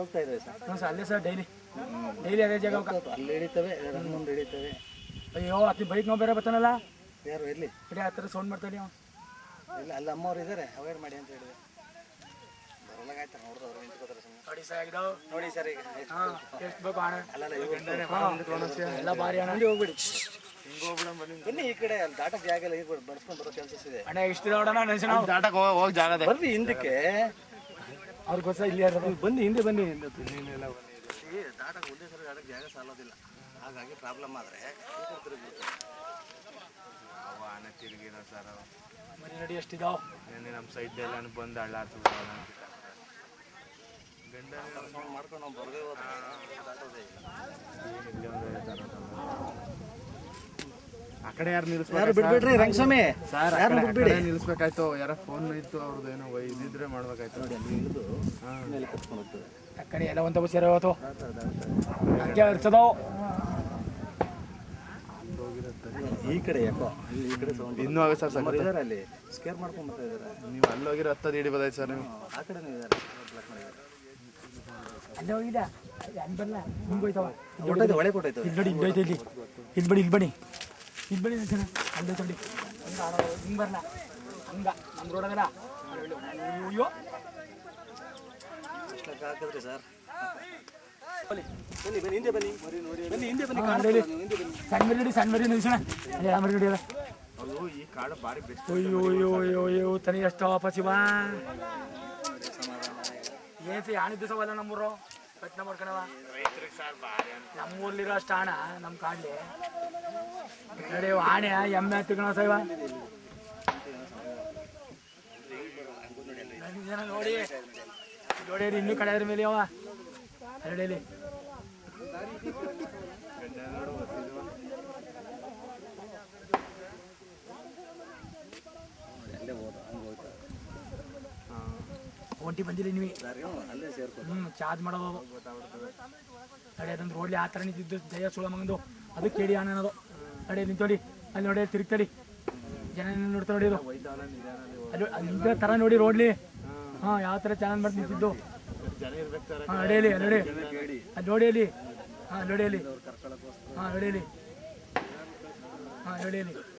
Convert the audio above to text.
ಹೋಗ್ತಾ ಇದ್ದಾರೆ ಸರ್. ಹಾಂ ಸರ್, ಅಲ್ಲೇ ಸರ್ ಡೈಲಿ ಅದೇ ಜಾಗ ಅಲ್ಲಿ ಹಿಡಿತವೆ, ಮುಂದೆ ಹಿಡಿತವೆ. ಅಯ್ಯೋ ಅತಿ ಬೈಕ್ ನಾವು ಬೇರೆ ಬರ್ತಾನಲ್ಲ, ಯಾರು ಎಲ್ಲಿ ಬಿಡಿ ಆ ಥರ ಸೌಂಡ್ ಮಾಡ್ತಾನೆ ಅವ. ಇಲ್ಲ, ಅಲ್ಲಿ ಅಮ್ಮವ್ರು ಇದ್ದಾರೆ, ಅವಾಯ್ಡ್ ಮಾಡಿ ಅಂತ ಹೇಳಿದೆ. ಬರಲಾಗಾಯ್ತು ನೋಡಿದವ್ರು ನಿಂತ್ಕೋತಾರೆ ಸುಮ್ಮನೆ. ನೋಡಿ ಸರ್ ಆಗಿದಾವ ನೋಡಿ ಸರ್, ಈಗ ಹಾಂ ಎಷ್ಟು ಬೇಕು ಹಣ ಅಲ್ಲಲ್ಲ ಎಲ್ಲ ಭಾರಿ ಹಣ. ಹೋಗ್ಬಿಡಿ, ಬನ್ನಿ ಈ ಕಡೆ. ಅಲ್ಲಿ ದಾಟಕ್ಕೆ ಜಾಗ ಇಲ್ಲ, ಈಗ ಬಡ್ಸ್ಕೊಂಡು ಬರೋ ಕೆಲಸ ಇದೆ. ಅಣ್ಣ ಎಷ್ಟು ನೋಡೋಣ ನಾವು ದಾಟಕ್ಕೆ ಹೋಗಿ ಜಾಗ ಬರ್ರಿ ಹಿಂದಕ್ಕೆ. ಅವ್ರಿಗೋಸ್ಕರ ಇಲ್ಲಿ ಯಾರು ಬನ್ನಿ, ಹಿಂದೆ ಬನ್ನಿ. ದಾಟಕ್ಕೆ ಒಂದೇ ಸರಿ ದಾಟಕ್ಕೆ ಜಾಗ ಸಾಲೋದಿಲ್ಲ, ಹಾಗಾಗಿ ಪ್ರಾಬ್ಲಮ್ ಆದರೆ ಆನೆ ತಿರುಗಿರೋ ಸರ್. ಮರಿ ನೋಡಿ ಎಷ್ಟಿದಾವ. ನೆನ್ನೆ ನಮ್ಮ ಸೈಡ್ ಎಲ್ಲ ಬಂದು ಹಳ್ಳ ಮಾಡ್ಕೊಂಡು ನಾವು ಬರದೇ ದಾಟೋದೇ ಆ ಕಡೆ ಯಾರು ಯಾರು ಬಿಡ್ಬೇಡ್ರಿ ರಂಗಸ್ವಾಮಿ ಸರ್, ಯಾರು ಬಿಡ್ಬೇಡಿ. ನಿಲ್ಲಿಸ್ಬೇಕಾಯ್ತು. ಯಾರ ಫೋನ್ ಇತ್ತು ಅವ್ರದ್ದು, ಏನೋ ಇದಿದ್ರೆ ಮಾಡ್ಬೇಕಾಯ್ತು. ನೋಡಿ ಅಲ್ಲಿ ಇಳಿದು ಮೇಲೆ ಕತ್ಕೊಂಡು ಹೋಗ್ತದೆ. ಆ ಕಡೆ ಎಲ್ಲ ಒಂದು ಬಸ್ ಇರೋದು ಹಂಗೆ ಅರ್ಸದಾವ್. ಈ ಕಡೆ ಯಾಕೋ ಈ ಕಡೆ ಇನ್ನೂ ಆಗುತ್ತೆ ಸರ್. ಸರ್ ಇದ್ದಾರೆ ಅಲ್ಲಿ, ಸ್ಕೇರ್ ಮಾಡ್ಕೊಂಡು ಬರ್ತಾ ಇದ್ದಾರೆ. ನೀವು ಅಲ್ಲಿ ಹೋಗಿರೋ ಹತ್ತದು ಹಿಡಿಬೋದಾಯ್ತು ಸರ್. ನೀವು ಆ ಕಡೆನೂ ಇದ್ದಾರೆ, ಬ್ಲಾಕ್ ಮಾಡಿದ್ದಾರೆ. ಅಲ್ಲೇ ಹೋಗಿಲ್ಲ ಅಲ್ಲಿ ಬರಲ್ಲ, ಹಿಂಗೆ ಹೋಯ್ತವ. ಕೊಟ್ಟೈತೆ, ಒಳ್ಳೆ ಕೊಟ್ಟೈತೆ. ಇಲ್ಲಿ ನೋಡಿ, ಇಲ್ಲಿ ಹೋಯ್ತು. ಇಲ್ಲಿ ಬನ್ನಿ, ಇಲ್ಲಿ ಬನ್ನಿ, ಇಲ್ಲಿ ಬನ್ನಿ ಸರ್. ಅಲ್ಲಿ ನೋಡಿ ಹಿಂಗೆ ಬರಲ್ಲ, ಹಂಗ ನಮ್ಮ ರೋಡಾಗಲ್ಲ. ಅಯ್ಯೋ ಅಷ್ಟಕ್ಕೆ ಹಾಕಿದ್ರಿ ಸರ್. ಬನ್ನಿ ಬನ್ನಿ, ಹಿಂದೆ ಬನ್ನಿ, ಬನ್ನಿ ಹಿಂದೆ ಬನ್ನಿ. ಸಣ್ಣ ಮರಿ ನೋಡಿ, ಸಣ್ಣ ಮರಿ ನಿಲ್ಸೋಣ. ಅಲ್ಲಿ ಯಾವ ಮರಿ ಹಿಡಿಯಲ್ಲ. ಅಯ್ಯೋ ಈ ಕಾಡು ಭಾರಿ ಬೆಸ್ಟ್. ಅಯ್ಯೋ ಅಯ್ಯೋ ಅಯ್ಯೋ ಅಯ್ಯೋ ತನಿ ಎಷ್ಟು ಶಿವ. ಏನು ಸಿ ಆಣಿದ ದಿವಸವಲ್ಲ ನಮ್ಮೂರು ಪ್ರಯತ್ನ ಮಾಡ್ಕೊಳವ. ನಮ್ಮೂರ್ಲಿರೋ ಅಷ್ಟು ಹಣ ನಮ್ಮ ಕಾಡ್ಲಿ ನೋಡಿ. ಆಣೆ ಎಮ್ಮೆ ಹತ್ತಿಕಣ ಸಾಯ್ವ ನೋಡಿ. ನೋಡಿ ಇನ್ನೂ ಕಡೆ ಅದ್ರ ಮೇಲೆ ಅವ ಹರಡೇಲಿ. ಒಂಟಿ ಬಂದಿಲ್ಲ ನೀವು ಅಲ್ಲೇ ಸೇರ್ಕೊಂಡು ಚಾರ್ಜ್ ಮಾಡೋದು. ಅಡೆ ಅದೊಂದು ರೋಡ್ಲಿ ಆ ಥರ ನಿಂತಿದ್ದು ಜಯ ಸುಳ ಮಗಂದು, ಅದು ಕೇಳಿ ಆನೆ ಅನ್ನೋದು. ಅಡೆ ನಿಂತೋಡಿ, ಅಲ್ಲಿ ನೋಡಿ ತಿರುಗ್ತಡಿ, ಜನ ನೋಡ್ತಾ ನೋಡಿ. ಅದು ಅಲ್ಲಿ ನಿಂತ ಥರ ನೋಡಿ ರೋಡ್ಲಿ. ಹಾಂ ಯಾವ ಥರ ಚಾನಲ್ ಮಾಡಿ ನಿಂತಿದ್ದು. ಹಾಂ ಅಡೆಯಲ್ಲಿ ಅಲ್ಲಿ ನೋಡಿ, ಅಲ್ಲಿ ನೋಡಿ ಅಲ್ಲಿ. ಹಾಂ ನೋಡಿ ಅಲ್ಲಿ. ಹಾಂ ನೋಡಿ ಅಲ್ಲಿ. ಹಾಂ ನೋಡಿ ಅಲ್ಲಿ.